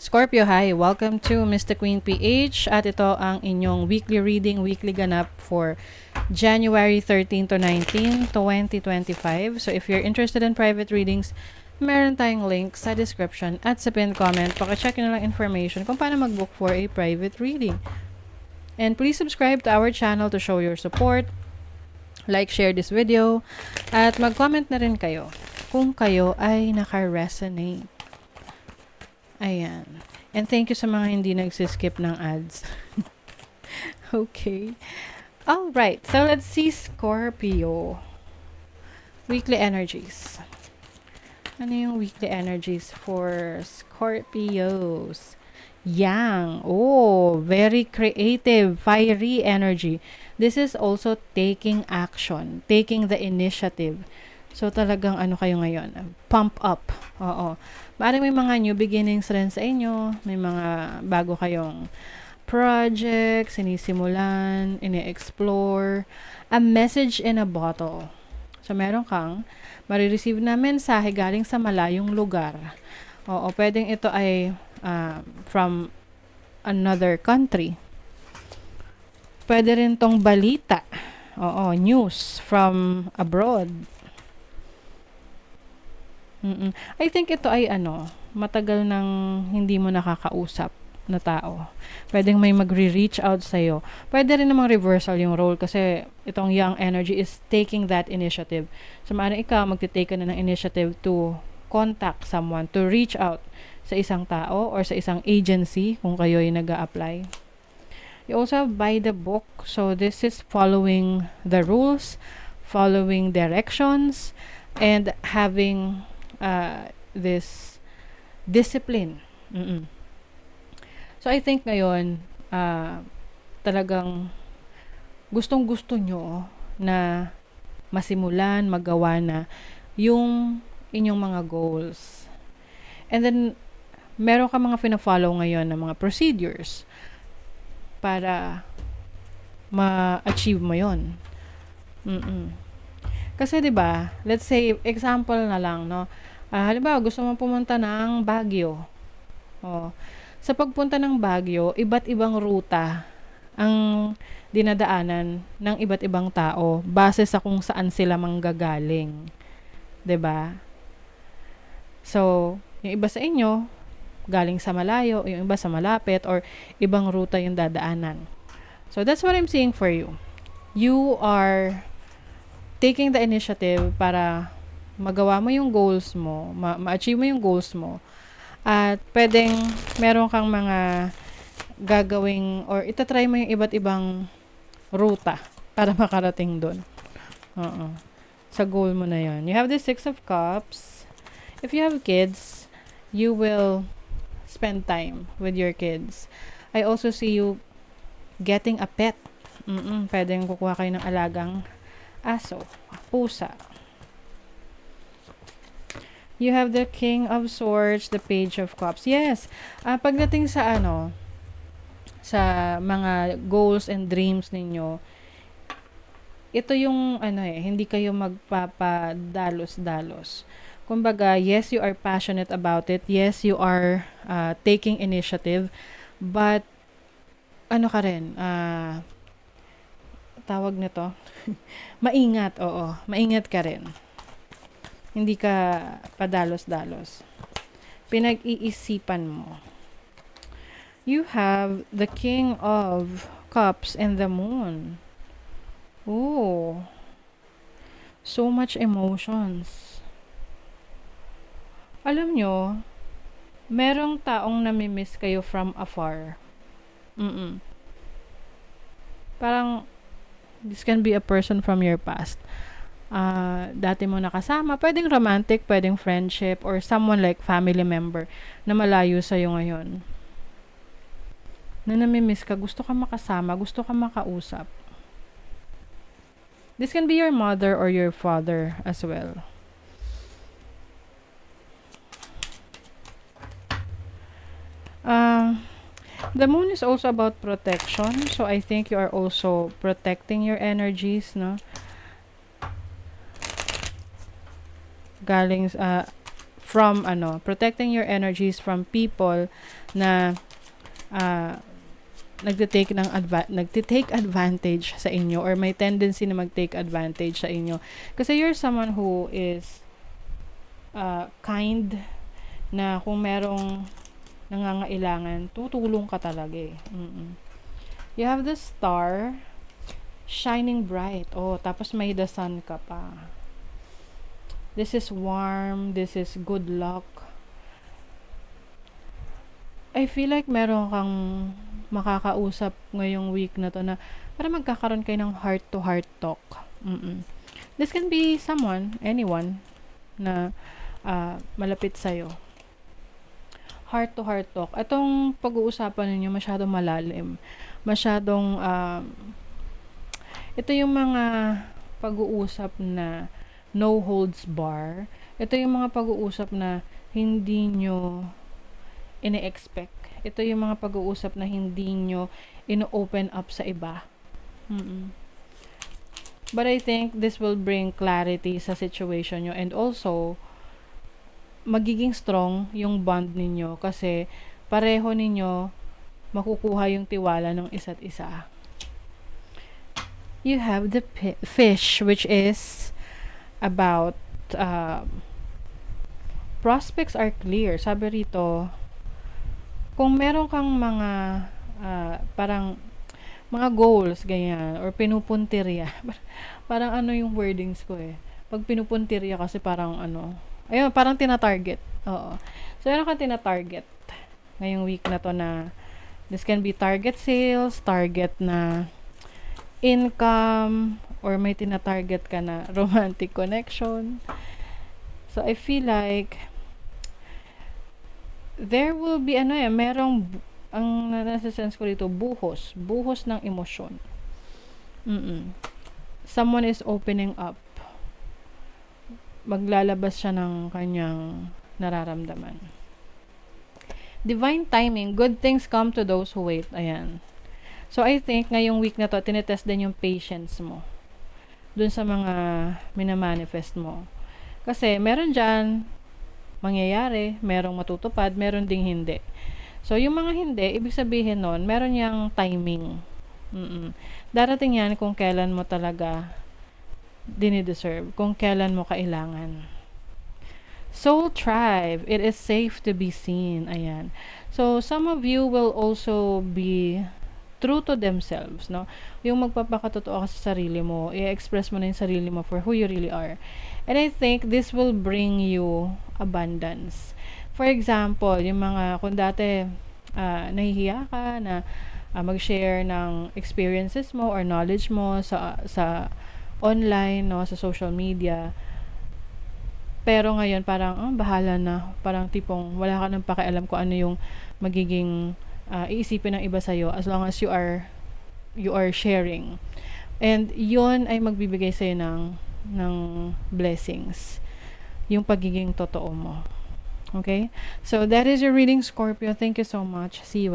Scorpio, hi! Welcome to Mr. Queen PH at ito ang inyong weekly reading, weekly ganap for January 13 to 19, 2025. So if you're interested in private readings, meron tayong link sa description at sa pinned comment. Paka-check nyo lang information kung paano mag-book for a private reading. And please subscribe to our channel to show your support. Like, share this video, at mag-comment na rin kayo kung kayo ay naka-resonate. Ayan. And thank you sa mga hindi nagsiskip ng ads. Okay. Alright. So, let's see Scorpio. Weekly energies. Ano yung weekly energies for Scorpios? Yang. Oh, very creative, fiery energy. This is also taking action, taking the initiative. So, talagang ano kayo ngayon? Pump up. Oo. Maaaring may mga new beginnings rin sa inyo. May mga bago kayong projects, sinisimulan, ini-explore. A message in a bottle. So, meron kang marireceive na mensahe galing sa malayong lugar. Oo, pwedeng ito ay from another country. Pwede rin tong balita. Oo, news from abroad. I think ito ay matagal nang hindi mo nakakausap na tao. Pwedeng may magre-reach out sa'yo. Pwede rin namang reversal yung role kasi itong young energy is taking that initiative. So, maaaring ikaw magtitake ka na ng initiative to contact someone, to reach out sa isang tao or sa isang agency kung kayo ay nag-a-apply. You also have by the book. So, this is following the rules, following directions, and having this discipline. So, I think ngayon, talagang gustong-gusto nyo na masimulan, magawa na yung inyong mga goals. And then, meron ka mga fina-follow ngayon na mga procedures para ma-achieve mo yon. Kasi 'di ba, let's say example na lang, no. Halimbawa gusto mo pumunta ng Baguio. Oh. Sa pagpunta ng Baguio, iba't ibang ruta ang dinadaanan ng iba't ibang tao base sa kung saan sila manggagaling. 'Di ba? So, yung iba sa inyo galing sa malayo, yung iba sa malapit, or ibang ruta yung dadaanan. So, that's what I'm seeing for you. You are taking the initiative para magawa mo yung goals mo, ma-achieve mo yung goals mo, at pwedeng meron kang mga gagawing, or itatry mo yung iba't ibang ruta para makarating doon. Sa goal mo na yun. You have the 6 of Cups. If you have kids, you will spend time with your kids. I also see you getting a pet. Pwedeng kukuha kayo ng alagang aso, pusa. You have the King of Swords, the Page of Cups. Yes, pagdating sa sa mga goals and dreams ninyo, ito yung hindi kayo magpapadalos-dalos. Kumbaga, yes, you are passionate about it. Yes, you are taking initiative. But, ka rin, tawag nito, maingat, oo. Maingat ka rin. Hindi ka padalos-dalos. Pinag-iisipan mo. You have the King of Cups and the Moon. Oh. So much emotions. Alam nyo, merong taong namimiss kayo from afar. Parang, this can be a person from your past. Dati mo nakasama, pwedeng romantic, pwedeng friendship, or someone like family member na malayo sa'yo ngayon. Na namimiss ka, gusto ka makasama, gusto ka makausap. This can be your mother or your father as well. The moon is also about protection. So, I think you are also protecting your energies, no? Galing from protecting your energies from people na nagte-take advantage sa inyo or may tendency na mag-take advantage sa inyo. Kasi you're someone who is kind, na kung merong nangangailangan, tutulong ka talaga eh. You have the star shining bright. Oh, tapos may the sun ka pa. This is warm, this is good luck. I feel like meron kang makakausap ngayong week na to na para magkakaroon kayo ng heart-to-heart talk. This can be someone, anyone, na malapit sa'yo. Heart-to-heart talk. Itong pag-uusapan ninyo masyadong malalim. Masyadong, ito yung mga pag-uusap na no holds bar. Ito yung mga pag-uusap na hindi nyo ine-expect. Ito yung mga pag-uusap na hindi nyo ino-open up sa iba. But I think this will bring clarity sa situation nyo, and also magiging strong yung bond ninyo kasi pareho ninyo makukuha yung tiwala ng isa't isa. You have the fish, which is about prospects are clear. Sabi rito, kung meron kang mga parang mga goals, ganyan, or pinupuntirya. Parang yung wordings ko eh. Pag pinupuntirya kasi parang ayun, parang tina-target. Oo. So, meron kang tina-target ngayong week na to na this can be target sales, target na income, or may tina-target ka na romantic connection. So, I feel like there will be merong ang nasa-sense ko dito, buhos ng emosyon. Someone is opening up. Maglalabas siya ng kanyang nararamdaman. Divine timing, good things come to those who wait. Ayan. So, I think ngayong week na to, tinetest din yung patience mo dun sa mga minamanifest mo. Kasi meron dyan mangyayari, merong matutupad, meron ding hindi. So, yung mga hindi, ibig sabihin nun, meron yang timing. Darating yan kung kailan mo talaga dinideserve, kung kailan mo kailangan. Soul Tribe, it is safe to be seen. Ayan. So, some of you will also be true to themselves, no? Yung magpapakatotoo ka sa sarili mo, i-express mo na yung sarili mo for who you really are. And I think this will bring you abundance. For example, yung mga, kung dati nahihiya ka na mag-share ng experiences mo or knowledge mo sa online, no, sa social media, pero ngayon parang bahala na, parang tipong wala ka nang pakialam kung ano yung magiging iisipin ng iba sa'yo as long as you are sharing. And yun ay magbibigay sa'yo ng blessings, yung pagiging totoo mo. Okay? So that is your reading, Scorpio. Thank you so much. See you again.